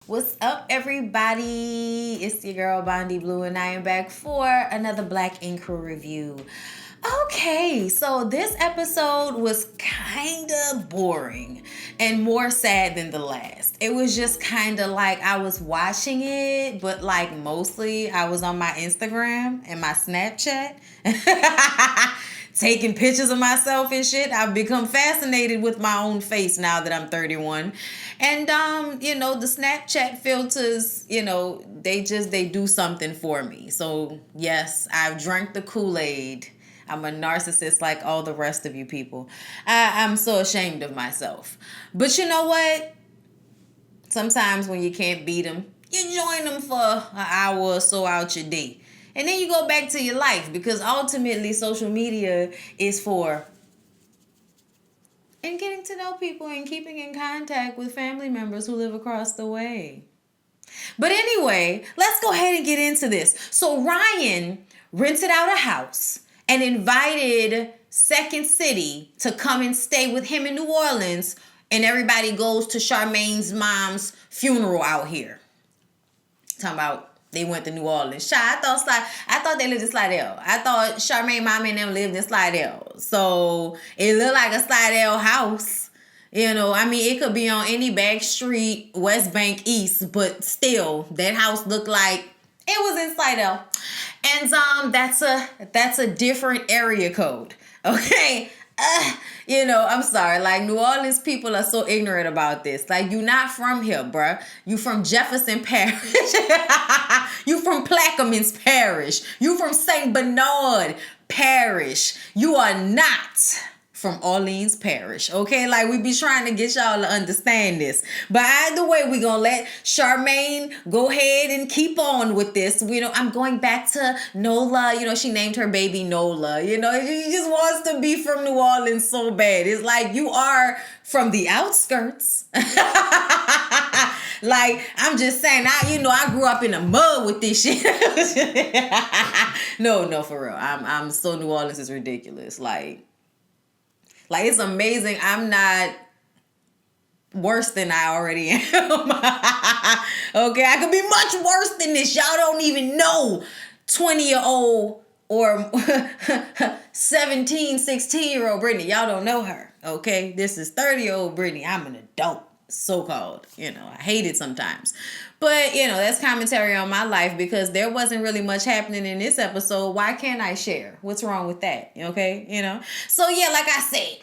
What's up, everybody? It's your girl Bondy Blue, and I am back for another Black Ink Crew review. Okay, so this episode was kind of boring and more sad than the last. It was just kind of like I was watching it, but like mostly I was on my Instagram and my Snapchat. Taking pictures of myself and shit. I've become fascinated with my own face now that I'm 31. And the Snapchat filters, they do something for me. So yes, I've drank the Kool-Aid. I'm a narcissist like all the rest of you people. I'm so ashamed of myself. But you know what? Sometimes when you can't beat them, you join them for an hour or so out your day. And then you go back to your life, because ultimately social media is for and getting to know people and keeping in contact with family members who live across the way. But anyway, let's go ahead and get into this. So Ryan rented out a house and invited Second City to come and stay with him in New Orleans, and everybody goes to Charmaine's mom's funeral out here. Talking about they went to New Orleans. I thought they lived in Slidell. I thought Charmaine mom and them lived in Slidell. So it looked like a Slidell house. It could be on any back street, West Bank East, but still, that house looked like it was in Slidell. And that's a different area code. Okay. I'm sorry. Like, New Orleans people are so ignorant about this. Like, you not from here, bruh. You from Jefferson Parish. You from Plaquemines Parish. You from St. Bernard Parish. You are not from Orleans Parish, okay? Like, we be trying to get y'all to understand this. But either way, we gonna let Charmaine go ahead and keep on with this. I'm going back to Nola. She named her baby Nola. She just wants to be from New Orleans so bad. It's like, you are from the outskirts. Like, I'm just saying, I grew up in the mud with this shit. No, for real. I'm so New Orleans is ridiculous. Like, it's amazing. I'm not worse than I already am. Okay, I could be much worse than this. Y'all don't even know 20-year-old or 17, 16-year-old Brittany. Y'all don't know her. Okay, this is 30-year-old Brittany. I'm an adult, so-called. I hate it sometimes. But, that's commentary on my life, because there wasn't really much happening in this episode. Why can't I share? What's wrong with that? Okay, So, yeah, like I said,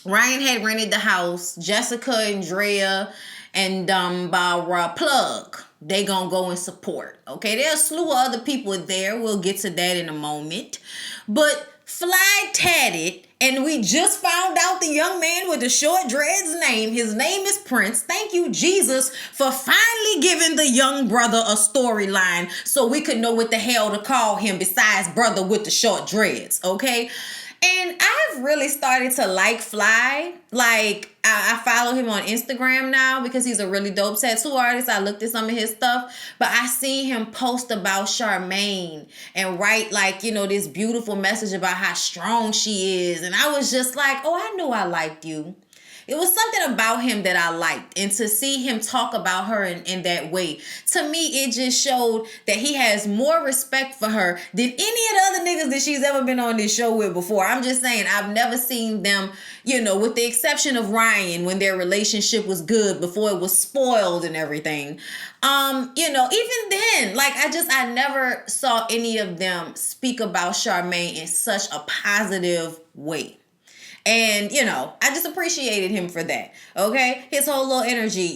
Ryan had rented the house. Jessica, Andrea, and Barbara Plug, they gonna go and support. Okay, there's a slew of other people there. We'll get to that in a moment. But Fly tatted, and we just found out the young man with the short dreads name. His name is Prince. Thank you, Jesus, for finally giving the young brother a storyline so we could know what the hell to call him besides brother with the short dreads, okay? And I've really started to like Fly. Like, I follow him on Instagram now because he's a really dope tattoo artist. I looked at some of his stuff. But I see him post about Charmaine and write, this beautiful message about how strong she is. And I was just like, oh, I knew I liked you. It was something about him that I liked. And to see him talk about her in that way, to me, it just showed that he has more respect for her than any of the other niggas that she's ever been on this show with before. I'm just saying, I've never seen them, with the exception of Ryan, when their relationship was good before it was spoiled and everything. Even then, I never saw any of them speak about Charmaine in such a positive way. And, I just appreciated him for that, okay? His whole little energy,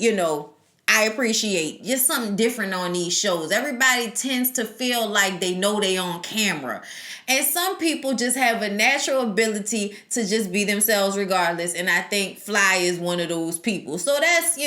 I appreciate. Just something different on these shows. Everybody tends to feel like they know they on camera. And some people just have a natural ability to just be themselves regardless. And I think Fly is one of those people. So that's,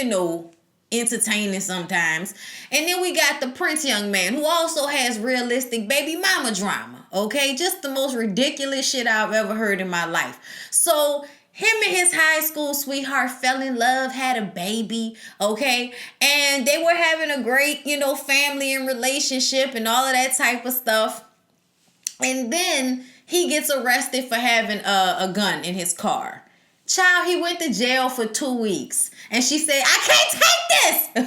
entertaining sometimes. And then we got the Prince young man, who also has realistic baby mama drama. Okay, just the most ridiculous shit I've ever heard in my life. So him and his high school sweetheart fell in love, had a baby, okay? And they were having a great, family and relationship and all of that type of stuff. And then he gets arrested for having a gun in his car. Child, he went to jail for 2 weeks. And she said, I can't take this. I'm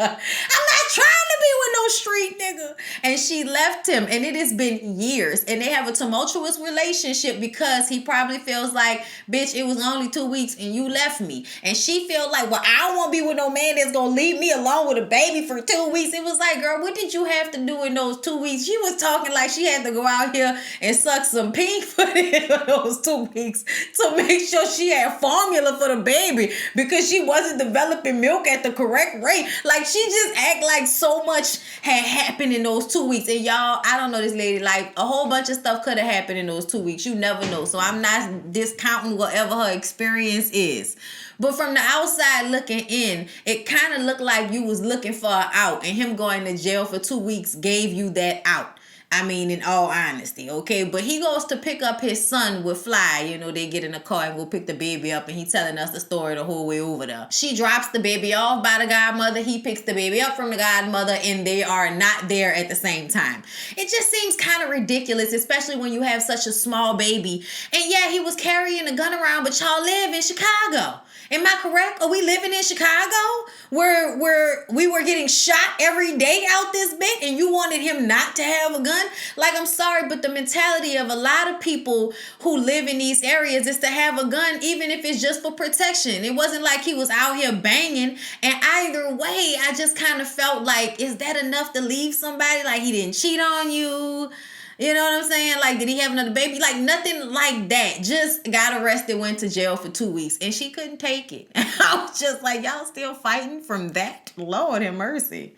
not trying to be with no street nigga. And she left him. And it has been years. And they have a tumultuous relationship because he probably feels like, bitch, it was only 2 weeks and you left me. And she feels like, well, I don't want to be with no man that's going to leave me alone with a baby for 2 weeks. It was like, girl, what did you have to do in those 2 weeks? She was talking like she had to go out here and suck some pink for those 2 weeks to make sure she had formula for the baby because she wasn't developing milk at the correct rate. Like, she just act like so much had happened in those 2 weeks. And y'all, I don't know this lady, like a whole bunch of stuff could have happened in those 2 weeks. You never know. So I'm not discounting whatever her experience is. But from the outside looking in, it kind of looked like you was looking for an out, and him going to jail for 2 weeks gave you that out. I mean, in all honesty, okay? But he goes to pick up his son with Fly. You know, they get in the car and go pick the baby up, and he telling us the story the whole way over there. She drops the baby off by the godmother. He picks the baby up from the godmother, and they are not there at the same time. It just seems kind of ridiculous, especially when you have such a small baby. And yeah, he was carrying a gun around, but y'all live in Chicago. Am I correct? Are we living in Chicago where we were getting shot every day out this big and you wanted him not to have a gun? Like, I'm sorry, but the mentality of a lot of people who live in these areas is to have a gun, even if it's just for protection. It wasn't like he was out here banging. And either way, I just kind of felt like, is that enough to leave somebody? Like, he didn't cheat on you. You know what I'm saying? Like, did he have another baby? Like, nothing like that. Just got arrested, went to jail for 2 weeks, and she couldn't take it. I was just like, y'all still fighting from that? Lord have mercy.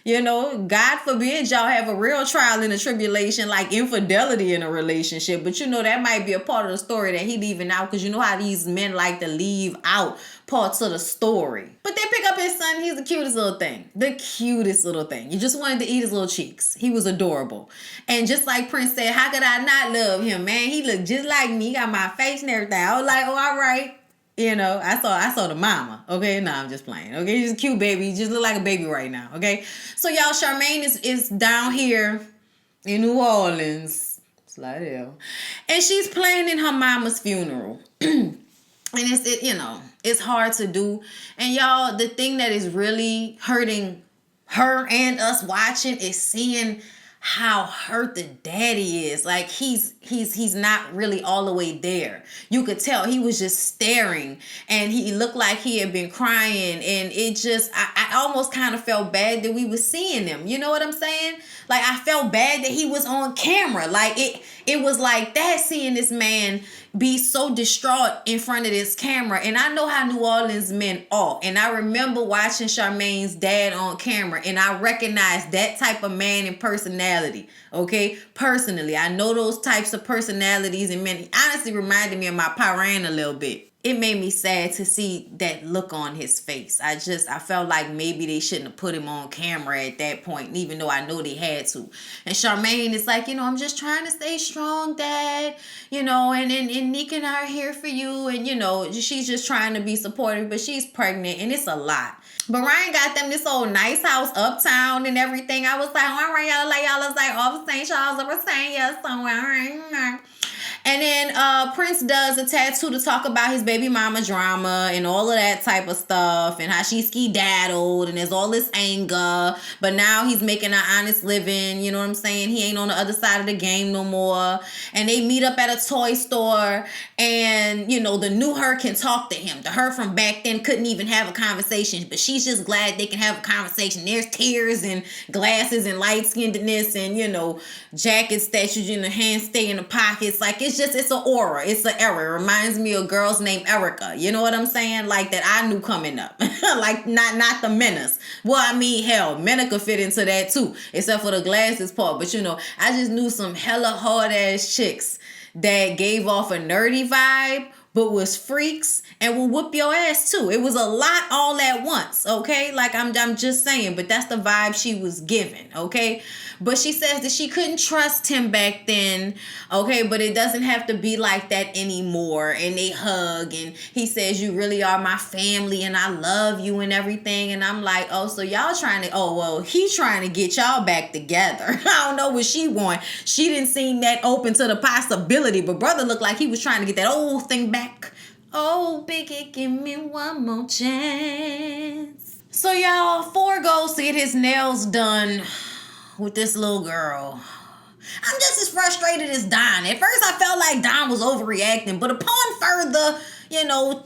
You know, God forbid y'all have a real trial and a tribulation like infidelity in a relationship. But, you know, that might be a part of the story that he leaving out, because you know how these men like to leave out parts of the story. But they pick up his son. He's the cutest little thing. The cutest little thing. You just wanted to eat his little cheeks. He was adorable. And just like Prince said, how could I not love him, man? He looked just like me. He got my face and everything. I was like, oh, all right. You know, I saw the mama. Okay, no, I'm just playing. Okay, he's a cute baby. He just look like a baby right now. Okay, so y'all, Charmaine is down here in New Orleans. Slide it, and she's planning her mama's funeral. And it's hard to do. And y'all, the thing that is really hurting her and us watching is seeing how hurt the daddy is. Like, he's not really all the way there. You could tell he was just staring, and he looked like he had been crying, and it just, I almost kind of felt bad that we were seeing him. You know what I'm saying? Like, I felt bad that he was on camera. Like, it was like that, seeing this man be so distraught in front of this camera. And I know how New Orleans men are. And I remember watching Charmaine's dad on camera, and I recognized that type of man and personality. Okay? Personally, I know those types of personalities, and men. He honestly reminded me of my parent a little bit. It made me sad to see that look on his face. I felt like maybe they shouldn't have put him on camera at that point, even though I know they had to. And Charmaine is like, I'm just trying to stay strong, Dad. And Nick and I are here for you. And, she's just trying to be supportive, but she's pregnant, and it's a lot. But Ryan got them this old nice house uptown and everything. I was like, all right, y'all was like, off of St. Charles, I was saying yes somewhere. And then Prince does a tattoo to talk about his baby mama drama and all of that type of stuff, and how she skedaddled, and there's all this anger. But now he's making an honest living. You know what I'm saying? He ain't on the other side of the game no more. And they meet up at a toy store, and the new her can talk to him. The her from back then couldn't even have a conversation, but she's just glad they can have a conversation. There's tears and glasses and light-skinnedness and jackets that the hands stay in the pockets. Like, it's an aura. It's an era. It reminds me of girls named Erica. You know what I'm saying? Like, that I knew coming up. Like, not the menace. Well, I mean, hell, Mena could fit into that too, except for the glasses part. But I just knew some hella hard ass chicks that gave off a nerdy vibe, but was freaks and will whoop your ass too. It was a lot all at once, okay? Like, I'm just saying, but that's the vibe she was giving, okay? But she says that she couldn't trust him back then, okay? But it doesn't have to be like that anymore. And they hug, and he says, you really are my family, and I love you and everything. And I'm like, oh, so y'all he's trying to get y'all back together. I don't know what she want. She didn't seem that open to the possibility, but brother looked like he was trying to get that old thing back. Oh, Biggie, give me one more chance. So y'all, 4 goes to get his nails done with this little girl. I'm just as frustrated as Don. At first I felt like Don was overreacting, but upon further,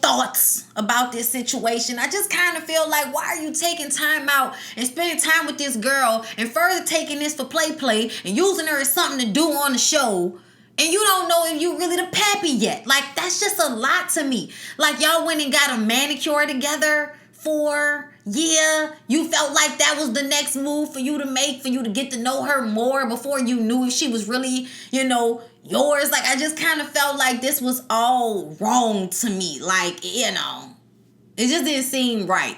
thoughts about this situation, I just kind of feel like, why are you taking time out and spending time with this girl and further taking this for play and using her as something to do on the show? And you don't know if you really the pappy yet. Like, that's just a lot to me. Like, y'all went and got a manicure together for, you felt like that was the next move for you to make, for you to get to know her more before you knew if she was really, yours. Like, I just kind of felt like this was all wrong to me. Like, it just didn't seem right,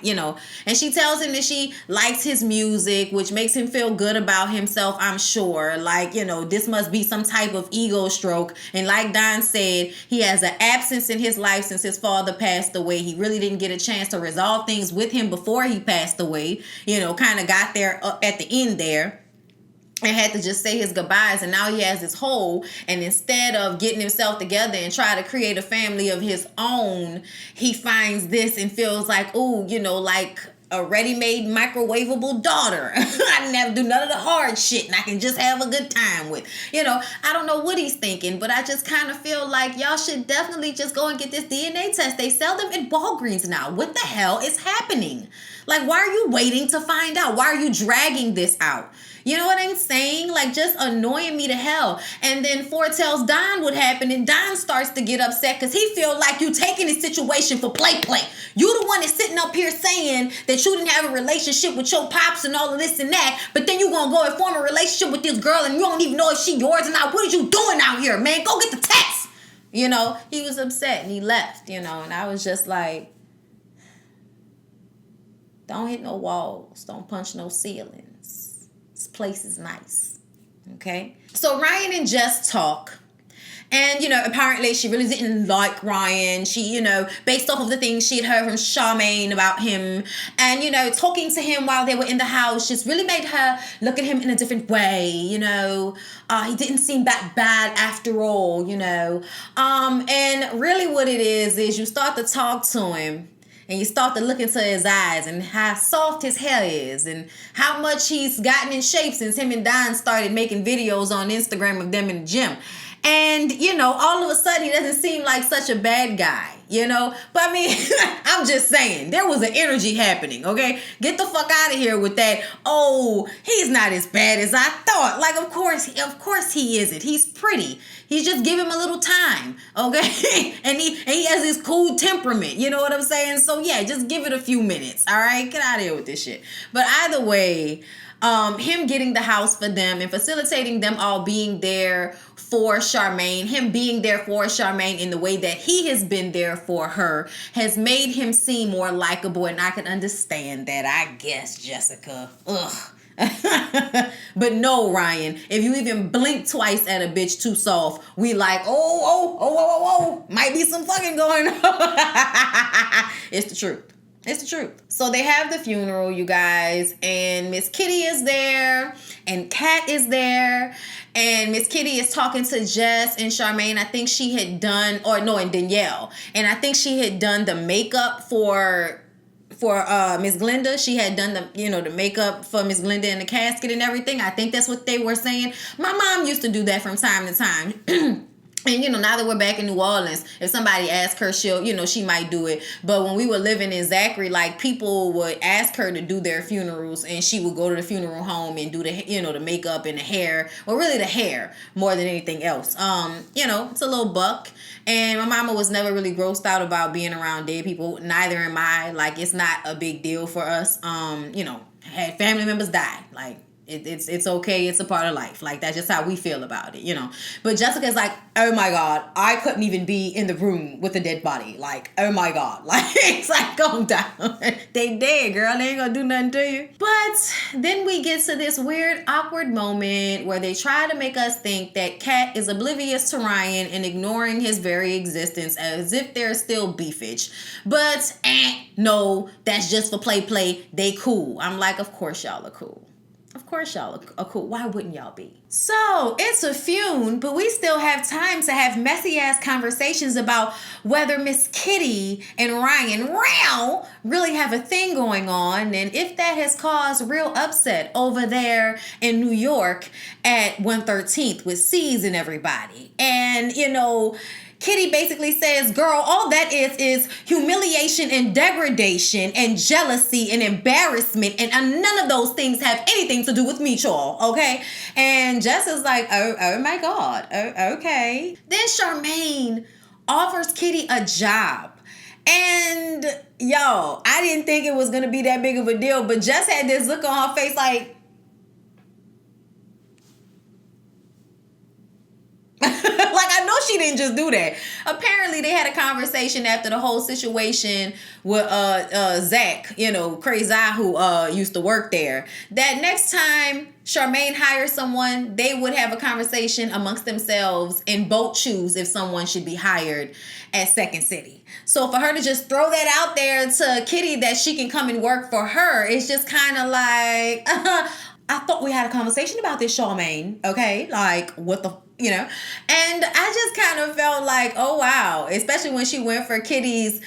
And she tells him that she likes his music, which makes him feel good about himself, I'm sure. Like, this must be some type of ego stroke. And like Don said, he has an absence in his life since his father passed away. He really didn't get a chance to resolve things with him before he passed away. Kind of got there at the end there. And had to just say his goodbyes, and now he has this hole, and instead of getting himself together and try to create a family of his own, he finds this and feels like, ooh, like a ready-made microwavable daughter. I didn't have to do none of the hard shit, and I can just have a good time with. I don't know what he's thinking, but I just kind of feel like y'all should definitely just go and get this DNA test. They sell them at Walgreens now. What the hell is happening? Like, why are you waiting to find out? Why are you dragging this out? You know what I'm saying? Like, just annoying me to hell. And then Ford tells Don what happened, and Don starts to get upset because he feels like you taking this situation for play. You the one that's sitting up here saying that you didn't have a relationship with your pops and all of this and that, but then you gonna go and form a relationship with this girl and you don't even know if she yours or not. What are you doing out here, man? Go get the text. He was upset and he left, and I was just like, don't hit no walls. Don't punch no ceilings. This place is nice. Okay? So Ryan and Jess talk. And, apparently she really didn't like Ryan. She, based off of the things she had heard from Charmaine about him. And, talking to him while they were in the house just really made her look at him in a different way, He didn't seem that bad after all, And really what it is you start to talk to him. And you start to look into his eyes and how soft his hair is and how much he's gotten in shape since him and Don started making videos on Instagram of them in the gym. And, all of a sudden he doesn't seem like such a bad guy, But I mean, I'm just saying, there was an energy happening, okay? Get the fuck out of here with that, oh, he's not as bad as I thought. Like, of course he isn't. He's pretty. He's just give him a little time, okay? and he has this cool temperament, you know what I'm saying? So yeah, just give it a few minutes, all right? Get out of here with this shit. But either way, him getting the house for them and facilitating them all being there for Charmaine, him being there for Charmaine in the way that he has been there for her, has made him seem more likable, and I can understand that, I guess, Jessica. Ugh. But no, Ryan, if you even blink twice at a bitch too soft, we like, oh, might be some fucking going on. It's the truth. It's the truth. So they have the funeral, you guys, and Miss Kitty is there, and Kat is there, and Miss Kitty is talking to Jess and Charmaine. I think she had done, and Danielle, and I think she had done the makeup for Miss Glenda. She had done the makeup for Miss Glenda in the casket and everything. I think that's what they were saying. My mom used to do that from time to time. And, now that we're back in New Orleans, if somebody asks her, she might do it. But when we were living in Zachary, like, people would ask her to do their funerals, and she would go to the funeral home and do the, the makeup and the hair. Well, really the hair more than anything else. It's a little buck. And my mama was never really grossed out about being around dead people. Neither am I. Like, it's not a big deal for us. Had family members die. Like, it's okay. It's a part of life. Like, that's just how we feel about it, But Jessica's like, oh my God, I couldn't even be in the room with a dead body. Like, oh my God. Like, it's like, calm down. They dead, girl. They ain't gonna do nothing to you. But then we get to this weird, awkward moment where they try to make us think that Kat is oblivious to Ryan and ignoring his very existence as if they're still beefage. But, no, that's just for play. They cool. I'm like, of course y'all are cool. Of course y'all are cool. Why wouldn't y'all be? So it's a feud, but we still have time to have messy ass conversations about whether Miss Kitty and Ryan Row really have a thing going on, and if that has caused real upset over there in New York at 113th with C's and everybody. And Kitty basically says, girl, all that is humiliation and degradation and jealousy and embarrassment, and none of those things have anything to do with me, y'all, okay? And Jess is like, oh my God, okay. Then Charmaine offers Kitty a job. And yo, I didn't think it was gonna be that big of a deal, but Jess had this look on her face like, like, I know she didn't just do that. Apparently, they had a conversation after the whole situation with Zach, Crazy who used to work there, that next time Charmaine hires someone, they would have a conversation amongst themselves and both choose if someone should be hired at Second City. So for her to just throw that out there to Kitty that she can come and work for her, it's just kind of like, I thought we had a conversation about this, Charmaine. Okay, like what the. And I just kind of felt like, oh wow, especially when she went for Kitty's,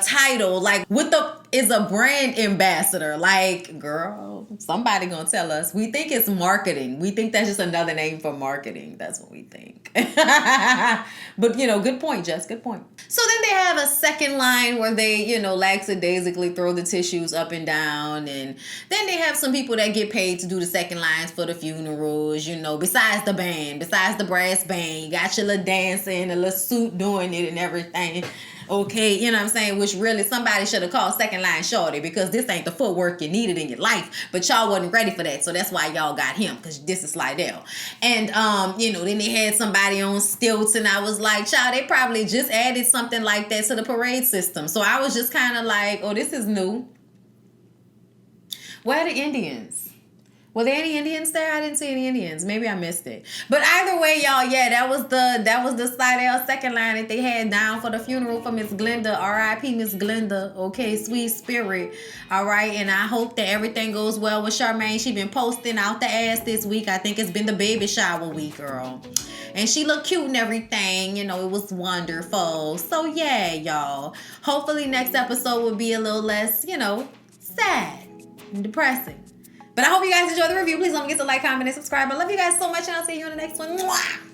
title, like what the is a brand ambassador. Like, girl, somebody gonna tell us. We think it's marketing. We think that's just another name for marketing. That's what we think. But good point, Jess. Good point. So then they have a second line where they, lackadaisically throw the tissues up and down, and then they have some people that get paid to do the second lines for the funerals. Besides the band, besides the brass band, you got your little dancing, a little suit doing it and everything. Okay, you know what I'm saying? Which really somebody should have called second line shorty, because this ain't the footwork you needed in your life. But y'all wasn't ready for that. So that's why y'all got him, because this is Slidell. And, then they had somebody on stilts, and I was like, child, they probably just added something like that to the parade system. So I was just kind of like, oh, this is new. Where are the Indians? Were there any Indians there? I didn't see any Indians. Maybe I missed it. But either way, y'all, yeah, that was the Slidell second line that they had down for the funeral for Miss Glenda. R.I.P. Miss Glenda. Okay, sweet spirit. All right, and I hope that everything goes well with Charmaine. She been posting out the ass this week. I think it's been the baby shower week, girl. And she looked cute and everything. It was wonderful. So yeah, y'all. Hopefully next episode will be a little less, sad and depressing. But I hope you guys enjoy the review. Please don't forget to like, comment, and subscribe. I love you guys so much, and I'll see you in the next one. Mwah!